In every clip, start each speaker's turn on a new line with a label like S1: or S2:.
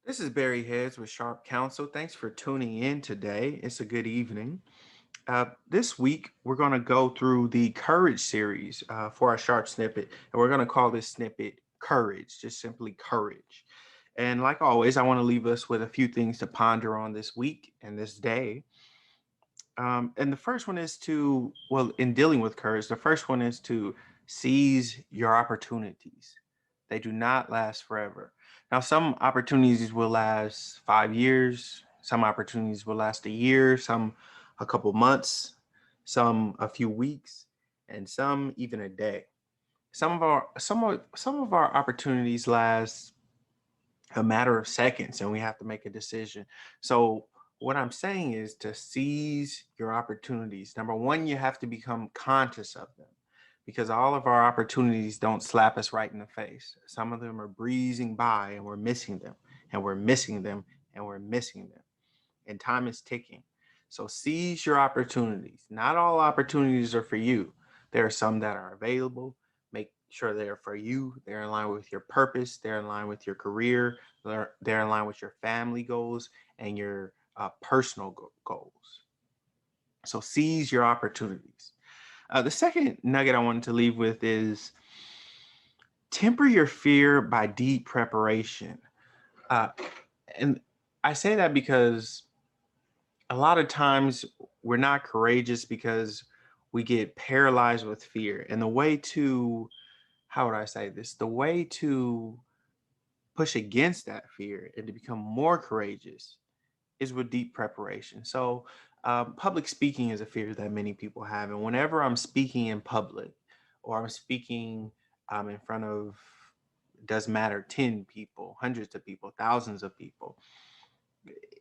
S1: This is Barry Heads with Sharp Counsel. Thanks for tuning in today. It's a good evening. This week, we're going to go through the Courage series for our Sharp Snippet, and we're going to call this snippet Courage, just simply Courage. And like always, I want to leave us with a few things to ponder on this week and this day. And the first one is in dealing with courage, the first one is to seize your opportunities. They do not last forever. Now, some opportunities will last 5 years, some opportunities will last a year, some a couple months, some a few weeks, and some even a day. Some of our opportunities last a matter of seconds and we have to make a decision. So, what I'm saying is to seize your opportunities. Number one, you have to become conscious of them because all of our opportunities don't slap us right in the face. Some of them are breezing by and we're missing them, and we're missing them, and we're missing them. And time is ticking. So, seize your opportunities. Not all opportunities are for you, there are some that are available. Make sure they're for you. They're in line with your purpose. They're in line with your career. They're in line with your family goals and your personal goals. So seize your opportunities. The second nugget I wanted to leave with is temper your fear by deep preparation. Uh, and I say that because a lot of times we're not courageous because we get paralyzed with fear. And the way to, how would I say this? The way to push against that fear and to become more courageous is with deep preparation. So, public speaking is a fear that many people have. And whenever I'm speaking in public or I'm speaking in front of, doesn't matter, 10 people, hundreds of people, thousands of people,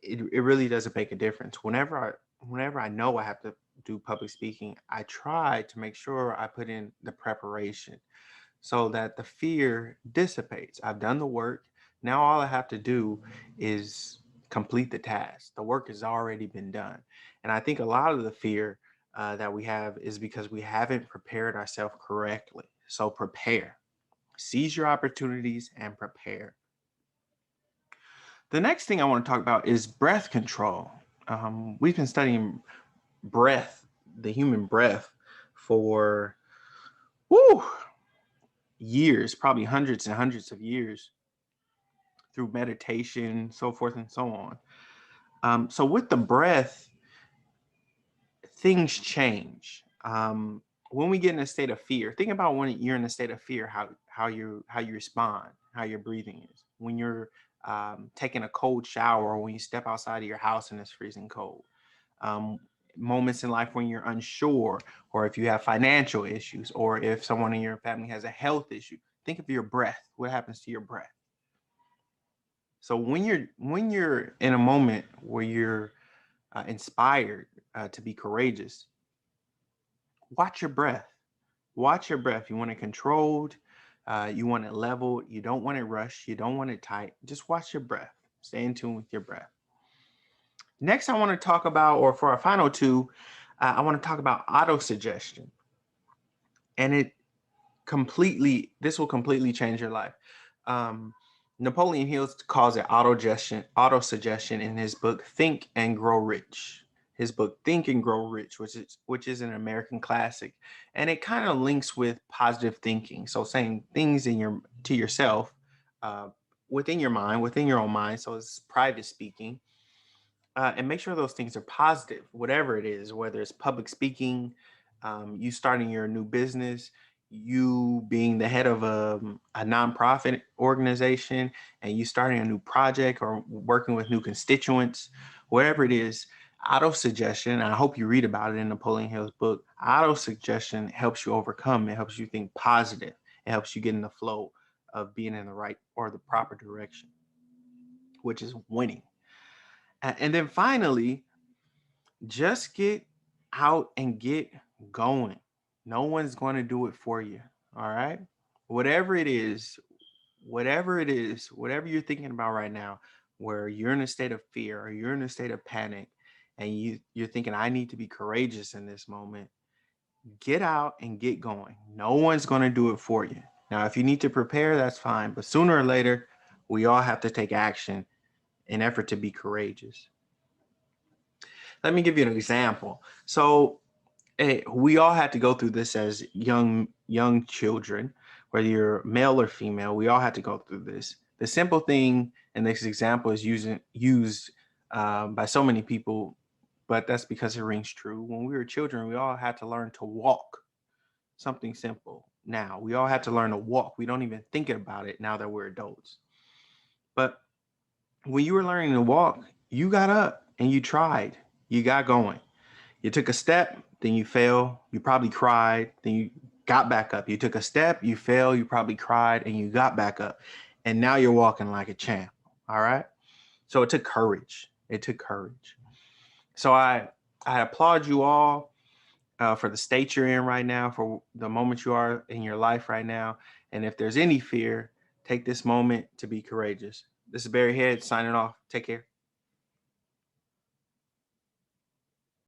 S1: it really doesn't make a difference. Whenever I know I have to do public speaking, I try to make sure I put in the preparation so that the fear dissipates. I've done the work. Now all I have to do is complete the task. The work has already been done. And I think a lot of the fear that we have is because we haven't prepared ourselves correctly. So prepare, seize your opportunities, and prepare. The next thing I want to talk about is breath control. We've been studying breath, the human breath, for whew, years, probably hundreds and hundreds of years through meditation, so forth and so on. So with the breath, things change. When we get in a state of fear, think about when you're in a state of fear, how you respond, how your breathing is. When you're taking a cold shower, or when you step outside of your house and it's freezing cold. Um, Moments in life when you're unsure, or if you have financial issues, or if someone in your family has a health issue. Think of your breath. What happens to your breath? So when you're in a moment where you're inspired to be courageous, watch your breath. Watch your breath. You want it controlled. You want it level. You don't want it rushed. You don't want it tight. Just watch your breath. Stay in tune with your breath. Next, I want to talk about, or for our final two, I want to talk about auto suggestion, and this will completely change your life. Um, Napoleon Hill calls it auto suggestion in his book Think and Grow Rich. His book Think and Grow Rich, which is an American classic, and it kind of links with positive thinking. So saying things in your to yourself, uh, within your mind, within your own mind. So it's private speaking, and make sure those things are positive, whatever it is, whether it's public speaking, you starting your new business, you being the head of a nonprofit organization, and you starting a new project or working with new constituents, whatever it is. Auto suggestion, and I hope you read about it in Napoleon Hill's book. Auto suggestion helps you overcome, it helps you think positive, it helps you get in the flow of being in the right or the proper direction, which is winning. And then finally, just get out and get going. No one's going to do it for you. All right. Whatever it is, whatever you're thinking about right now, where you're in a state of fear or you're in a state of panic, and you're thinking, I need to be courageous in this moment, get out and get going. No one's going to do it for you. Now, if you need to prepare, that's fine. But sooner or later, we all have to take action an effort to be courageous. Let me give you an example. So we all had to go through this as young children, whether you're male or female. We all had to go through this. The simple thing in this example is used by so many people, but that's because it rings true. When we were children, we all had to learn to walk. Something simple. Now we all had to learn to walk. We don't even think about it now that we're adults. But when you were learning to walk, you got up and you tried. You got going. You took a step, then you fell, you probably cried, then you got back up. You took a step, you fell, you probably cried, and you got back up. And now you're walking like a champ. All right. So it took courage. It took courage. So I applaud you all for the state you're in right now, for the moment you are in your life right now. And if there's any fear, take this moment to be courageous. This is Barry Head signing off. Take care.